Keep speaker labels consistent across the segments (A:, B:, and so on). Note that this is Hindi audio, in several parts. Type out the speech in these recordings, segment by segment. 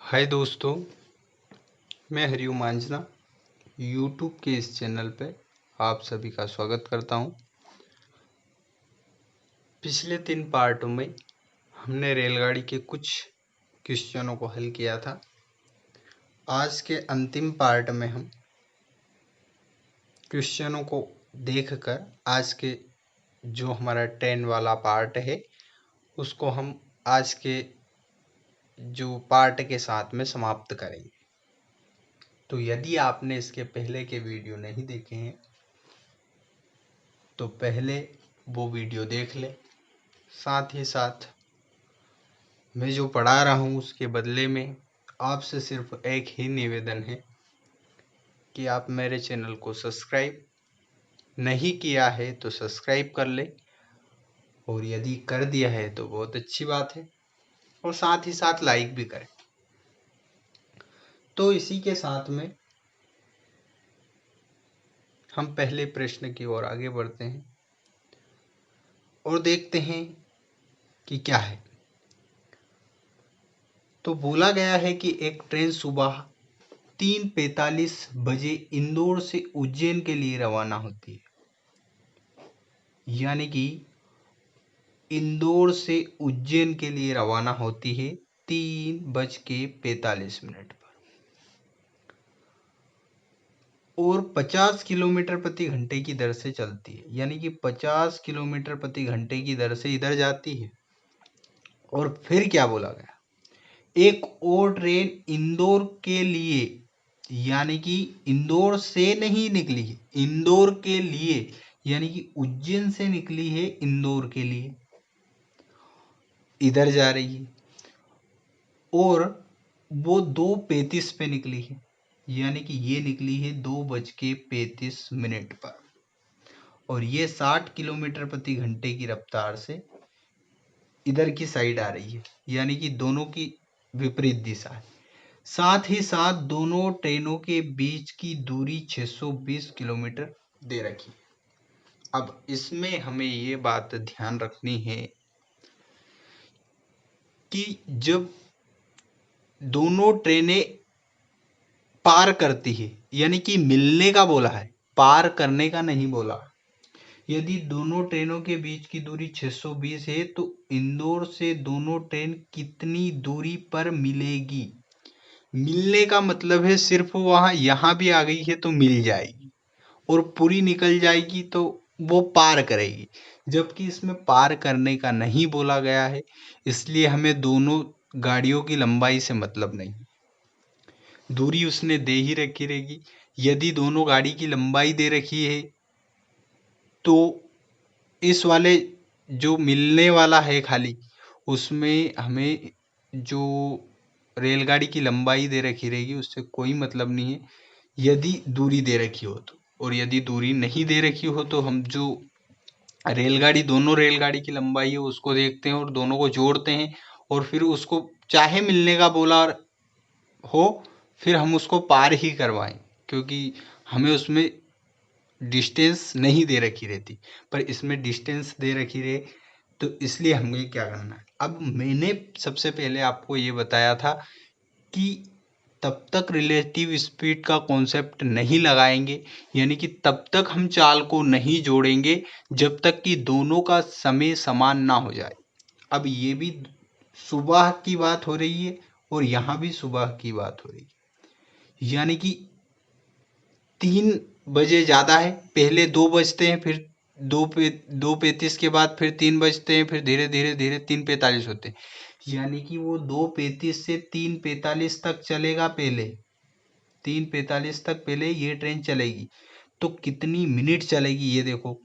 A: हाय दोस्तों, मैं हरिओम मांझना यूट्यूब के इस चैनल पे आप सभी का स्वागत करता हूं। पिछले 3 पार्टों में हमने रेलगाड़ी के कुछ क्वेश्चनों को हल किया था। आज के अंतिम पार्ट में हम क्वेश्चनों को देखकर आज के जो हमारा ट्रेन वाला पार्ट है उसको हम आज के जो पार्ट के साथ में समाप्त करेंगे। तो यदि आपने इसके पहले के वीडियो नहीं देखे हैं तो पहले वो वीडियो देख लें। साथ ही साथ मैं जो पढ़ा रहा हूँ उसके बदले में आपसे सिर्फ एक ही निवेदन है कि आप मेरे चैनल को सब्सक्राइब नहीं किया है तो सब्सक्राइब कर ले, और यदि कर दिया है तो बहुत अच्छी बात है, और साथ ही साथ लाइक भी करें। तो इसी के साथ में हम पहले प्रश्न की ओर आगे बढ़ते हैं और देखते हैं कि क्या है। तो बोला गया है कि एक ट्रेन सुबह 3:45 बजे इंदौर से उज्जैन के लिए रवाना होती है। यानी कि इंदौर से उज्जैन के लिए रवाना होती है 3:45 पर और 50 किलोमीटर प्रति घंटे की दर से चलती है। यानी कि 50 किलोमीटर प्रति घंटे की दर से इधर जाती है। और फिर क्या बोला गया, एक और ट्रेन इंदौर के लिए, यानी कि इंदौर से नहीं निकली है, इंदौर के लिए, यानी कि उज्जैन से निकली है इंदौर के लिए, इधर जा रही है और वो 2:35 पे निकली है। यानी कि ये निकली है 2:35 पर और ये 60 किलोमीटर प्रति घंटे की रफ्तार से इधर की साइड आ रही है। यानी कि दोनों की विपरीत दिशा है। साथ ही साथ दोनों ट्रेनों के बीच की दूरी 620 किलोमीटर दे रखी है। अब इसमें हमें ये बात ध्यान रखनी है कि जब दोनों ट्रेनें पार करती है, यानी कि मिलने का बोला है, पार करने का नहीं बोला। यदि दोनों ट्रेनों के बीच की दूरी 620 है तो इंदौर से दोनों ट्रेन कितनी दूरी पर मिलेगी। मिलने का मतलब है सिर्फ वहां यहां भी आ गई है तो मिल जाएगी, और पूरी निकल जाएगी तो वो पार करेगी। जबकि इसमें पार करने का नहीं बोला गया है, इसलिए हमें दोनों गाड़ियों की लंबाई से मतलब नहीं। दूरी उसने दे ही रखी रहेगी। यदि दोनों गाड़ी की लंबाई दे रखी है तो इस वाले जो मिलने वाला है खाली, उसमें हमें जो रेलगाड़ी की लंबाई दे रखी रहेगी उससे कोई मतलब नहीं है, यदि दूरी दे रखी हो तो। और यदि दूरी नहीं दे रखी हो तो हम जो रेलगाड़ी, दोनों रेलगाड़ी की लंबाई है उसको देखते हैं और दोनों को जोड़ते हैं, और फिर उसको चाहे मिलने का बोला हो फिर हम उसको पार ही करवाएं, क्योंकि हमें उसमें डिस्टेंस नहीं दे रखी रहती, पर इसमें डिस्टेंस दे रखी रहे, तो इसलिए हमें क्या करना है। अब मैंने सबसे पहले आपको ये बताया था कि तब तक रिलेटिव स्पीड का कॉन्सेप्ट नहीं लगाएंगे, यानी कि तब तक हम चाल को नहीं जोड़ेंगे जब तक कि दोनों का समय समान ना हो जाए। अब ये भी सुबह की बात हो रही है और यहाँ भी सुबह की बात हो रही है। यानी कि 3 बजे ज़्यादा है, पहले 2 बजते हैं, फिर 2:35 के बाद फिर 3 बजते हैं, फिर धीरे धीरे धीरे 3:45 होते हैं। यानी कि वो 2:35 से 3:45 तक चलेगा। पहले 3:45 तक पहले ये ट्रेन चलेगी। तो कितनी मिनट चलेगी ये देखो,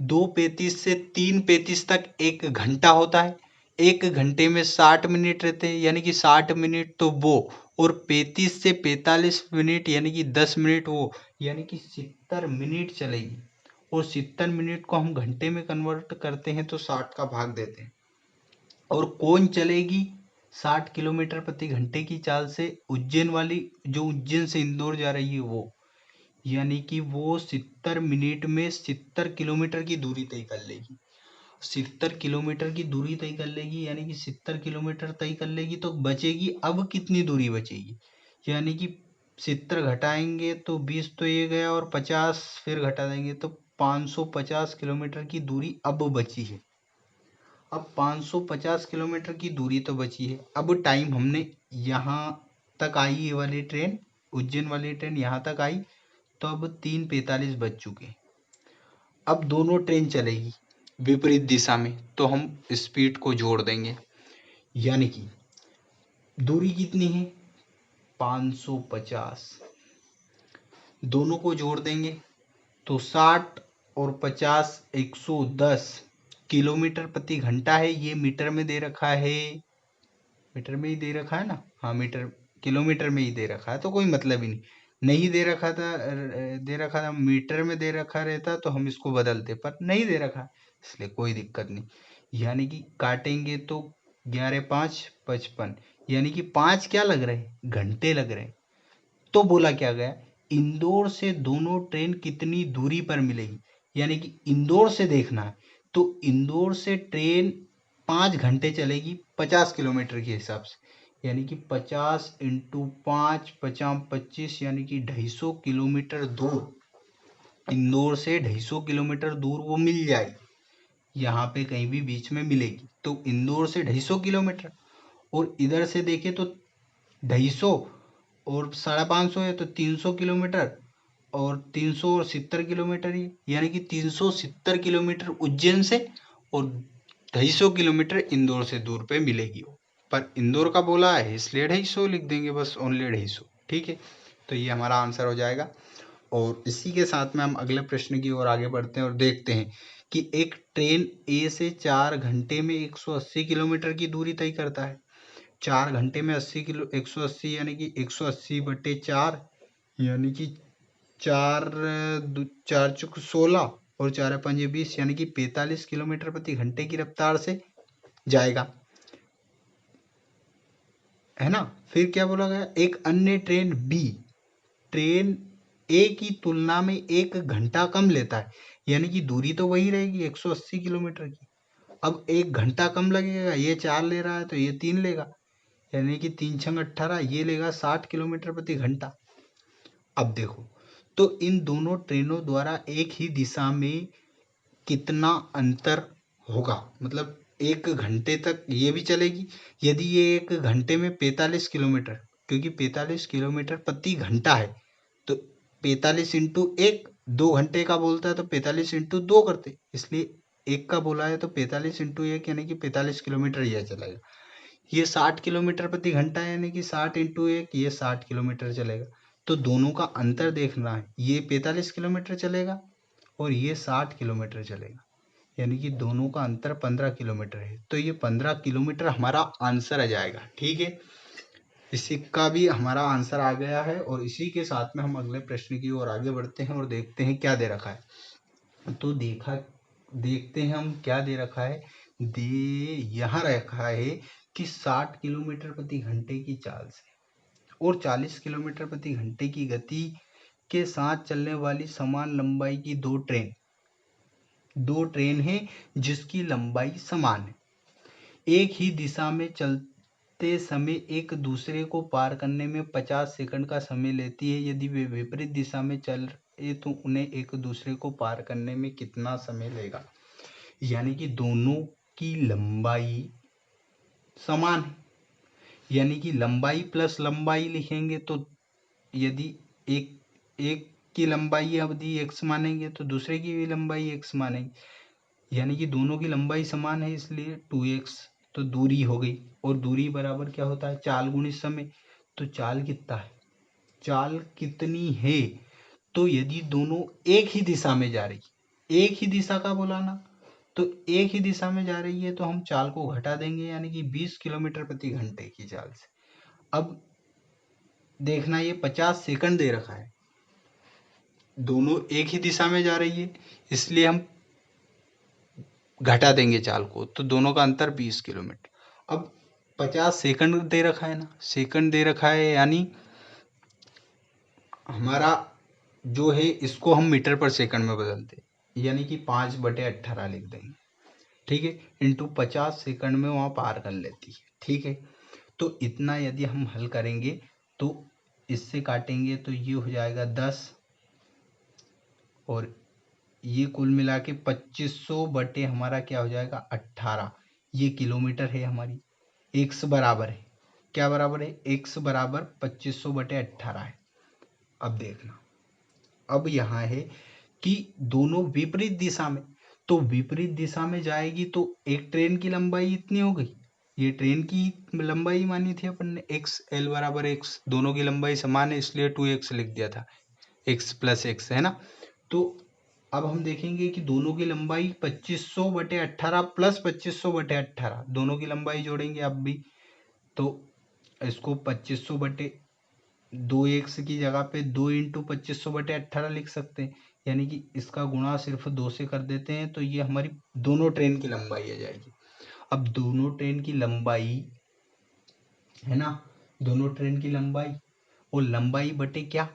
A: 2:35 से 3:35 तक 1 घंटा होता है। 1 घंटे में 60 मिनट रहते हैं, यानी कि 60 मिनट तो वो, और 35 से 45 मिनट यानी कि 10 मिनट वो, यानी कि 70 मिनट चलेगी। और 70 मिनट को हम घंटे में कन्वर्ट करते हैं तो 60 का भाग देते हैं। और कौन चलेगी 60 किलोमीटर प्रति घंटे की चाल से? उज्जैन वाली, जो उज्जैन से इंदौर जा रही है वो, यानी कि वो 70 मिनट में 70 किलोमीटर की दूरी तय कर लेगी। 70 किलोमीटर की दूरी तय कर लेगी, यानी कि 70 किलोमीटर तय कर लेगी, तो बचेगी अब कितनी दूरी बचेगी, यानी कि 70 घटाएंगे तो 20 तो ये गया, और 50 फिर घटा देंगे तो 550 किलोमीटर की दूरी अब बची है। अब 550 किलोमीटर की दूरी तो बची है। अब टाइम हमने यहाँ तक आई, ये वाली ट्रेन, उज्जैन वाली ट्रेन यहाँ तक आई, तो अब 3:45 बज चुके हैं। अब दोनों ट्रेन चलेगी विपरीत दिशा में, तो हम स्पीड को जोड़ देंगे, यानी कि दूरी कितनी है 550, दोनों को जोड़ देंगे तो 60 और 50 110 किलोमीटर प्रति घंटा है। ये मीटर में दे रखा है, मीटर में ही दे रखा है ना, हाँ मीटर, किलोमीटर में ही दे रखा है तो कोई मतलब ही नहीं, नहीं दे रखा था, दे रखा था मीटर में दे रखा रहता तो हम इसको बदलते, पर नहीं दे रखा इसलिए कोई दिक्कत नहीं। यानी कि काटेंगे तो 11 5 55, यानी कि 5 क्या लग रहे हैं, घंटे लग रहे हैं। तो बोला क्या गया, इंदौर से दोनों ट्रेन कितनी दूरी पर मिलेगी, यानी कि इंदौर से देखना है तो इंदौर से ट्रेन 5 घंटे चलेगी 50 किलोमीटर के हिसाब से, यानी कि 50 इंटू 5 50 25, यानी कि 250 किलोमीटर दूर, इंदौर से 250 किलोमीटर दूर वो मिल जाएगी, यहाँ पे कहीं भी बीच में मिलेगी। तो इंदौर से 250 किलोमीटर, और इधर से देखे तो 250 और 550 है तो 300 किलोमीटर, और 300 और 70 किलोमीटर ही, यानी कि 370 किलोमीटर उज्जैन से और 250 किलोमीटर इंदौर से दूर पे मिलेगी वो। पर इंदौर का बोला है इसलिए 250 लिख देंगे, बस ओनली 250। ठीक है, तो ये हमारा आंसर हो जाएगा। और इसी के साथ में हम अगले प्रश्न की ओर आगे बढ़ते हैं और देखते हैं कि एक ट्रेन ए से 4 घंटे में 180 किलोमीटर की दूरी तय करता है। 4 घंटे में 180, यानी कि 180/4, यानी कि 4 चुक 16 और 4 5 20, यानी कि 45 किलोमीटर प्रति घंटे की रफ्तार से जाएगा, है ना। फिर क्या बोला गया, एक अन्य ट्रेन बी, ट्रेन ए की तुलना में 1 घंटा कम लेता है, यानी कि दूरी तो वही रहेगी 180 किलोमीटर की, अब 1 घंटा कम लगेगा, ये 4 ले रहा है तो ये 3 लेगा, यानी कि 3 छंग 18, ये लेगा 60 किलोमीटर प्रति घंटा। अब देखो, तो इन दोनों ट्रेनों द्वारा एक ही दिशा में कितना अंतर होगा, मतलब 1 घंटे तक ये भी चलेगी, यदि ये 1 घंटे में 45 किलोमीटर, क्योंकि 45 किलोमीटर प्रति घंटा है, तो 45 इंटू 1, 2 घंटे का बोलता है तो 45 इंटू 2 करते, इसलिए 1 का बोला है तो 45 इंटू 1, यानी कि 45 किलोमीटर यह चलेगा। ये 60 किलोमीटर प्रति घंटा है, यानी कि 60 इंटू 1, ये 60 किलोमीटर चलेगा। तो दोनों का अंतर देखना है, ये 45 किलोमीटर चलेगा और ये 60 किलोमीटर चलेगा, यानी कि दोनों का अंतर 15 किलोमीटर है, तो ये 15 किलोमीटर हमारा आंसर आ जाएगा। ठीक है, इसी का भी हमारा आंसर आ गया है। और इसी के साथ में हम अगले प्रश्न की ओर आगे बढ़ते हैं और देखते हैं क्या दे रखा है। तो देखते हैं हम क्या दे रखा है। यहाँ रखा है कि 60 किलोमीटर प्रति घंटे की चाल से और 40 किलोमीटर प्रति घंटे की गति के साथ चलने वाली समान लंबाई की दो ट्रेन है जिसकी लंबाई समान है, एक ही दिशा में चलते समय एक दूसरे को पार करने में 50 सेकंड का समय लेती है। यदि वे विपरीत दिशा में चल रहे तो उन्हें एक दूसरे को पार करने में कितना समय लगेगा, यानी कि दोनों की लंबाई समान है, यानी कि लंबाई प्लस लंबाई लिखेंगे तो यदि एक की लंबाई अवधि x मानेंगे तो दूसरे की भी लंबाई x मानेंगे, यानी कि दोनों की लंबाई समान है इसलिए 2x, तो दूरी हो गई। और दूरी बराबर क्या होता है, चाल गुणित समय। तो चाल कितना है, चाल कितनी है, तो यदि दोनों एक ही दिशा में जा रही, एक ही दिशा का बोला ना, तो एक ही दिशा में जा रही है तो हम चाल को घटा देंगे, यानी कि 20 किलोमीटर प्रति घंटे की चाल से। अब देखना, ये 50 सेकंड दे रखा है, दोनों एक ही दिशा में जा रही है इसलिए हम घटा देंगे चाल को, तो दोनों का अंतर 20 किलोमीटर। अब 50 सेकंड दे रखा है ना, सेकंड दे रखा है, यानी हमारा जो है इसको हम मीटर पर सेकंड में बदलते, यानी कि 5/18 लिख देंगे। ठीक है, इंटू 50 सेकंड में वहाँ पार कर लेती है। ठीक है, तो इतना यदि हम हल करेंगे तो इससे काटेंगे तो ये हो जाएगा 10 और ये कुल मिला के 2500 बटे हमारा क्या हो जाएगा 18। ये किलोमीटर है हमारी। x बराबर है, क्या बराबर है, x बराबर 2500 बटे 18 है। अब देखना, अब यहाँ है कि दोनों विपरीत दिशा में, तो विपरीत दिशा में जाएगी तो एक ट्रेन की लंबाई इतनी हो गई, ये ट्रेन की लंबाई मानी थी अपन ने, x l बराबर x, दोनों की लंबाई समान है इसलिए 2x लिख दिया था, x प्लस x है ना। तो अब हम देखेंगे कि दोनों की लंबाई 2500 बटे 18 प्लस 2500 बटे 18, दोनों की लंबाई जोड़ेंगे अब भी, तो इसको 2500 बटे 2x की जगह पे 2 इंटू 2500 बटे 18 लिख सकते हैं, यानी कि इसका गुणा सिर्फ 2 से कर देते हैं तो ये हमारी दोनों ट्रेन की लंबाई आ जाएगी। अब दोनों ट्रेन की लंबाई है ना, दोनों ट्रेन की लंबाई और लंबाई बटे क्या,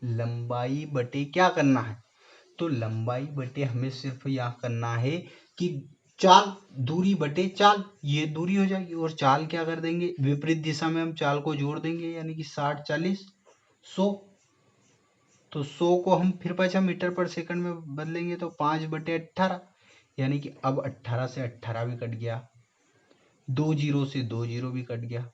A: लंबाई बटे क्या करना है, तो लंबाई बटे हमें सिर्फ यहाँ करना है कि चाल, दूरी बटे चाल, ये दूरी हो जाएगी और चाल क्या कर देंगे, विपरीत दिशा में हम चाल को जोड़ देंगे, यानी कि 60 40 100, तो 100 को हम फिर पाछा मीटर पर सेकंड में बदलेंगे तो 5 बटे 18, यानी कि अब 18 से 18 भी कट गया, 2 जीरो से 2 जीरो भी कट गया,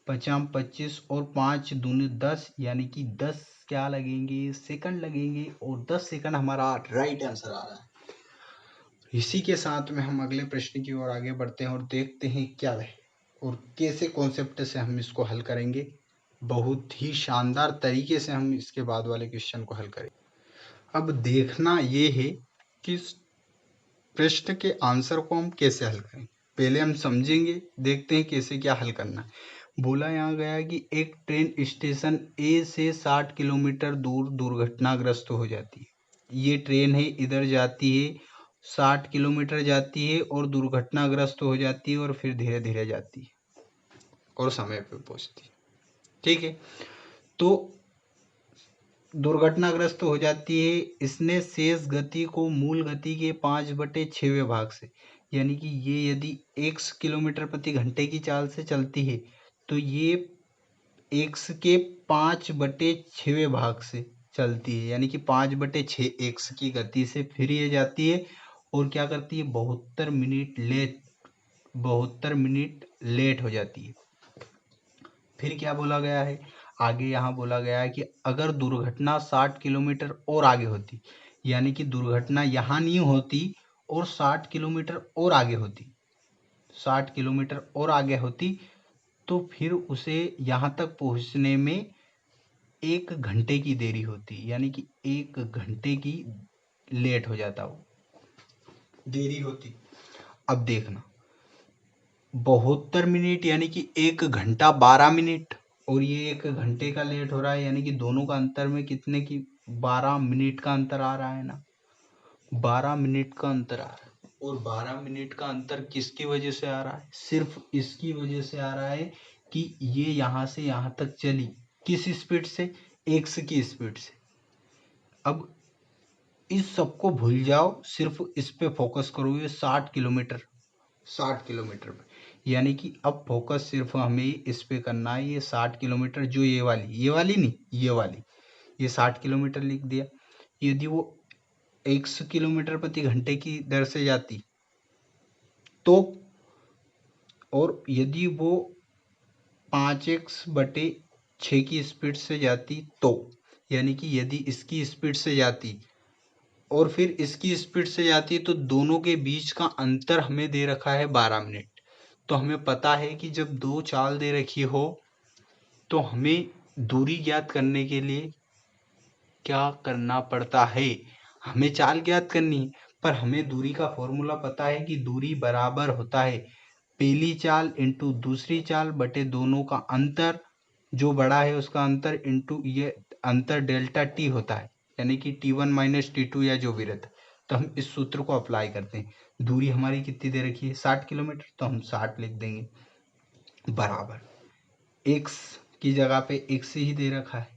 A: 50 25 और 5 दूनी 10, यानी कि 10 क्या लगेंगे, सेकंड लगेंगे, और 10 सेकंड हमारा राइट आंसर आ रहा है। इसी के साथ में हम अगले प्रश्न की ओर आगे बढ़ते हैं और देखते हैं क्या है और कैसे कॉन्सेप्ट से हम इसको हल करेंगे। बहुत ही शानदार तरीके से हम इसके बाद वाले क्वेश्चन को हल करेंगे। अब देखना ये है कि इस प्रश्न के आंसर को हम कैसे हल करें, पहले हम समझेंगे, देखते हैं कैसे क्या हल करना है। बोला यहाँ गया कि एक ट्रेन स्टेशन ए से 60 किलोमीटर दूर दुर्घटनाग्रस्त हो जाती है। ये ट्रेन है, इधर जाती है, 60 किलोमीटर जाती है और दुर्घटनाग्रस्त हो जाती है और फिर धीरे धीरे जाती है और समय पे पहुंचती है। ठीक है, तो दुर्घटनाग्रस्त हो जाती है, इसने शेष गति को मूल गति के 5/6वें भाग से, यानी कि ये यदि x किलोमीटर प्रति घंटे की चाल से चलती है तो ये x के 5/6वें भाग से चलती है, यानी कि 5/6 x की गति से फिर ये जाती है और क्या करती है, 72 मिनट लेट हो जाती है। फिर क्या बोला गया है आगे, यहाँ बोला गया है कि अगर दुर्घटना 60 किलोमीटर और आगे होती, यानी कि दुर्घटना यहाँ नहीं होती और 60 किलोमीटर और आगे होती, 60 किलोमीटर और आगे होती, तो फिर उसे यहाँ तक पहुँचने में 1 घंटे की देरी होती, यानी कि 1 घंटे की लेट हो जाता, वो देरी होती। अब देखना 72 मिनट यानी कि 1 घंटा 12 मिनट और ये 1 घंटे का लेट हो रहा है, यानी कि दोनों का अंतर में कितने की 12 मिनट का अंतर आ रहा है ना, 12 मिनट का अंतर आ रहा है। और 12 मिनट का अंतर किसकी वजह से आ रहा है, सिर्फ इसकी वजह से आ रहा है कि ये यहाँ से यहाँ तक चली, किस स्पीड से, x की स्पीड से। अब इस सबको भूल जाओ, सिर्फ इस पे फोकस करो, ये 60 किलोमीटर, 60 किलोमीटर पे, यानी कि अब फोकस सिर्फ हमें इस पे करना है, ये 60 किलोमीटर, जो ये वाली नहीं, ये वाली, ये 60 किलोमीटर लिख दिया। यदि वो 100 किलोमीटर प्रति घंटे की दर से जाती तो, और यदि वो 5x/6 की स्पीड से जाती तो, यानी कि यदि इसकी स्पीड से जाती और फिर इसकी स्पीड से जाती तो दोनों के बीच का अंतर हमें दे रखा है 12 मिनट। तो हमें पता है कि जब दो चाल दे रखी हो तो हमें दूरी ज्ञात करने के लिए क्या करना पड़ता है, हमें चाल ज्ञात करनी है, पर हमें दूरी का फॉर्मूला पता है कि दूरी बराबर होता है पहली चाल इंटू दूसरी चाल बटे दोनों का अंतर, जो बड़ा है उसका अंतर इंटू ये अंतर डेल्टा टी होता है, यानी कि T1 माइनस T2 या जो भी रहता है। तो हम इस सूत्र को अप्लाई करते हैं, दूरी हमारी कितनी दे रखी है 60 किलोमीटर, तो हम 60 लिख देंगे, बराबर x की जगह पे x ही दे रखा है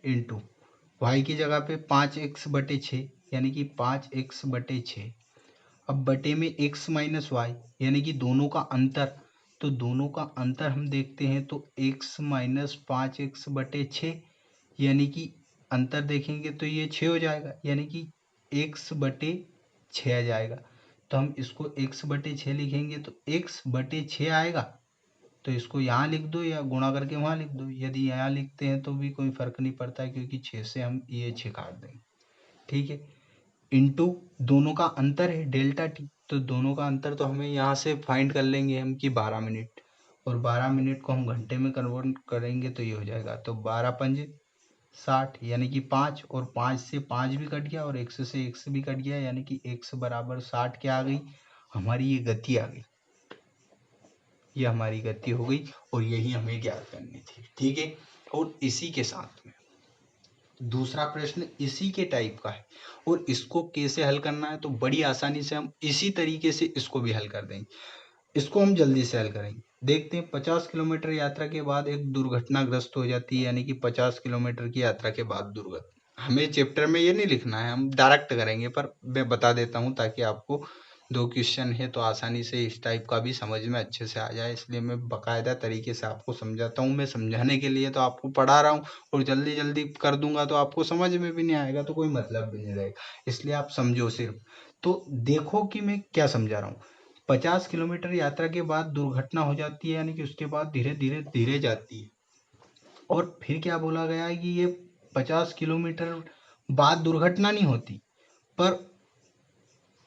A: इंटू y की जगह पे 5x/6, यानी कि 5x/6। अब बटे में x माइनस वाई यानी कि दोनों का अंतर, तो दोनों का अंतर हम देखते हैं तो x माइनस 5x बटे 6 यानी कि अंतर देखेंगे तो ये 6 हो जाएगा यानी कि x बटे 6 आ जाएगा। तो हम इसको x बटे 6 लिखेंगे तो x बटे 6 आएगा, तो इसको यहाँ लिख दो या गुणा करके वहाँ लिख दो। यदि यहाँ लिखते हैं तो भी कोई फर्क नहीं पड़ता है क्योंकि 6 से हम ये 6 काट देंगे, ठीक है। इंटू दोनों का अंतर है डेल्टा टी, तो दोनों का अंतर तो हमें यहाँ से फाइंड कर लेंगे हम कि 12 मिनट, और 12 मिनट को हम घंटे में कन्वर्ट करेंगे तो ये हो जाएगा, तो 12 पंजे 60 यानी कि 5, और 5 से 5 भी कट गया और x से x भी कट गया यानी कि x बराबर 60 क्या आ गई हमारी, ये गति आ गई, ये हमारी गति हो गई और यही हमें ज्ञात करनी थी, ठीक है। और इसी के साथ में दूसरा प्रश्न इसी के टाइप का है और इसको कैसे हल करना है, तो बड़ी आसानी से हम इसी तरीके से इसको भी हल कर देंगे। इसको हम जल्दी से हल करेंगे। देखते हैं 50 किलोमीटर यात्रा के बाद एक दुर्घटनाग्रस्त हो जाती है, यानी कि 50 किलोमीटर की यात्रा के बाद दुर्घटना। हमें चैप्टर में ये नहीं लिखना है, हम डायरेक्ट करेंगे, पर मैं बता देता हूँ ताकि आपको 2 क्वेश्चन है तो आसानी से इस टाइप का भी समझ में अच्छे से आ जाए, इसलिए मैं बाकायदा तरीके से आपको समझाता हूँ। मैं समझाने के लिए तो आपको पढ़ा रहा हूँ और जल्दी जल्दी कर दूंगा तो आपको समझ में भी नहीं आएगा, तो कोई मतलब भी नहीं रहेगा, इसलिए आप समझो सिर्फ। तो देखो कि मैं क्या समझा रहा हूँ। 50 किलोमीटर यात्रा के बाद दुर्घटना हो जाती है, यानी कि उसके बाद धीरे धीरे धीरे जाती है, और फिर क्या बोला गया है कि ये 50 किलोमीटर बाद दुर्घटना नहीं होती, पर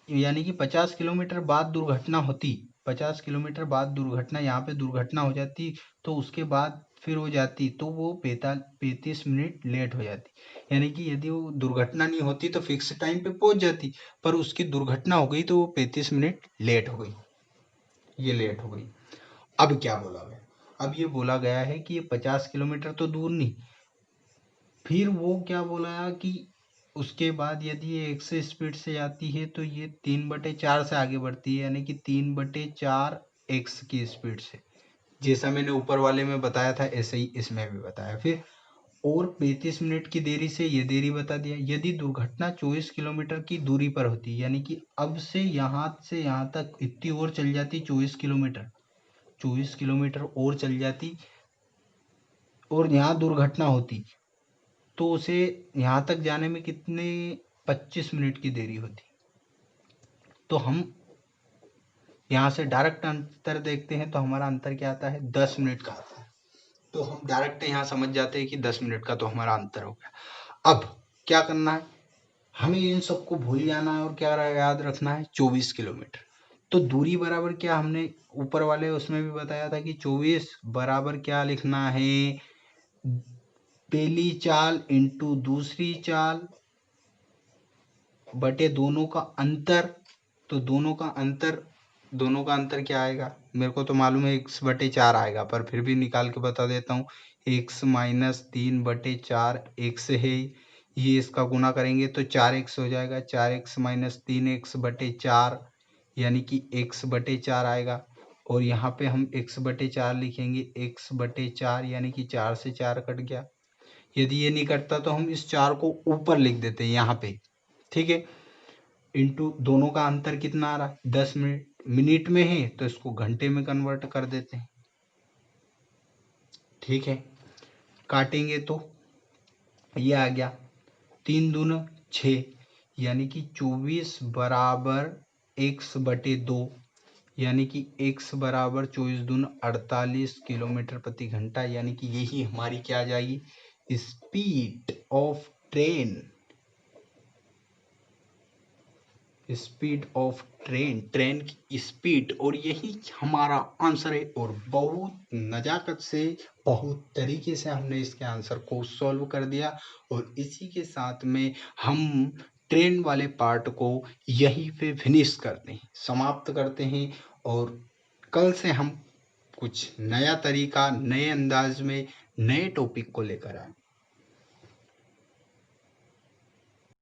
A: यानी कि 50 किलोमीटर बाद दुर्घटना होती, 50 किलोमीटर बाद दुर्घटना, यहाँ पे दुर्घटना हो जाती तो उसके बाद फिर हो जाती तो वो 35 मिनट लेट हो जाती, यानी कि यदि वो दुर्घटना नहीं होती तो फिक्स टाइम पे पहुंच जाती, पर उसकी दुर्घटना हो गई तो वो 35 मिनट लेट हो गई, ये लेट हो गई। अब क्या बोला गया, अब ये बोला गया है कि ये 50 किलोमीटर तो दूर नहीं, फिर वो क्या बोला कि उसके बाद यदि ये x से स्पीड से जाती है तो ये 3/4 से आगे बढ़ती है, यानी कि 3/4 x की स्पीड से, जैसा मैंने ऊपर वाले में बताया था ऐसे ही इसमें भी बताया। फिर और 35 मिनट की देरी से ये देरी बता दिया। यदि दुर्घटना 24 किलोमीटर की दूरी पर होती, यानी कि अब से यहाँ तक इतनी और चल जाती, 24 किलोमीटर और चल जाती और यहाँ दुर्घटना होती, तो उसे यहाँ तक जाने में कितने 25 मिनट की देरी होती। तो हम यहाँ से डायरेक्ट अंतर देखते हैं तो हमारा अंतर क्या आता है, 10 मिनट का आता है, तो हम डायरेक्ट यहाँ समझ जाते हैं कि 10 मिनट का तो हमारा अंतर हो गया। अब क्या करना है, हमें इन सबको भूल जाना है और क्या याद रखना है, 24 किलोमीटर। तो दूरी बराबर क्या, हमने ऊपर वाले उसमें भी बताया था कि 24 बराबर क्या लिखना है, पहली चाल इंटू दूसरी चाल बटे दोनों का अंतर। तो दोनों का अंतर क्या आएगा, मेरे को तो मालूम है x/4 आएगा, पर फिर भी निकाल के बता देता हूँ, x माइनस 3/4 x है, ये इसका गुना करेंगे तो 4x हो जाएगा, 4x माइनस 3x/4 यानी कि x/4 आएगा, और यहाँ पे हम x/4 लिखेंगे, x/4 यानी कि 4 से 4 कट गया। यदि ये नहीं कटता तो हम इस 4 को ऊपर लिख देते हैं यहाँ पे, ठीक है। इंटू दोनों का अंतर कितना आ रहा है, 10 मिनट, मिनट में है तो इसको घंटे में कन्वर्ट कर देते हैं, ठीक है। काटेंगे तो ये आ गया 3 दूना 6, यानी कि 24 बराबर x/2, यानी कि x बराबर 24 दूना 48 किलोमीटर प्रति घंटा, यानी कि यही हमारी क्या आ जाएगी, स्पीड ऑफ ट्रेन, ट्रेन की स्पीड, और यही हमारा आंसर है। और बहुत नजाकत से, बहुत तरीके से हमने इसके आंसर को सॉल्व कर दिया, और इसी के साथ में हम ट्रेन वाले पार्ट को यहीं पे फिनिश करते हैं, समाप्त करते हैं, और कल से हम कुछ नया तरीका, नए अंदाज में, नए टॉपिक को लेकर आए।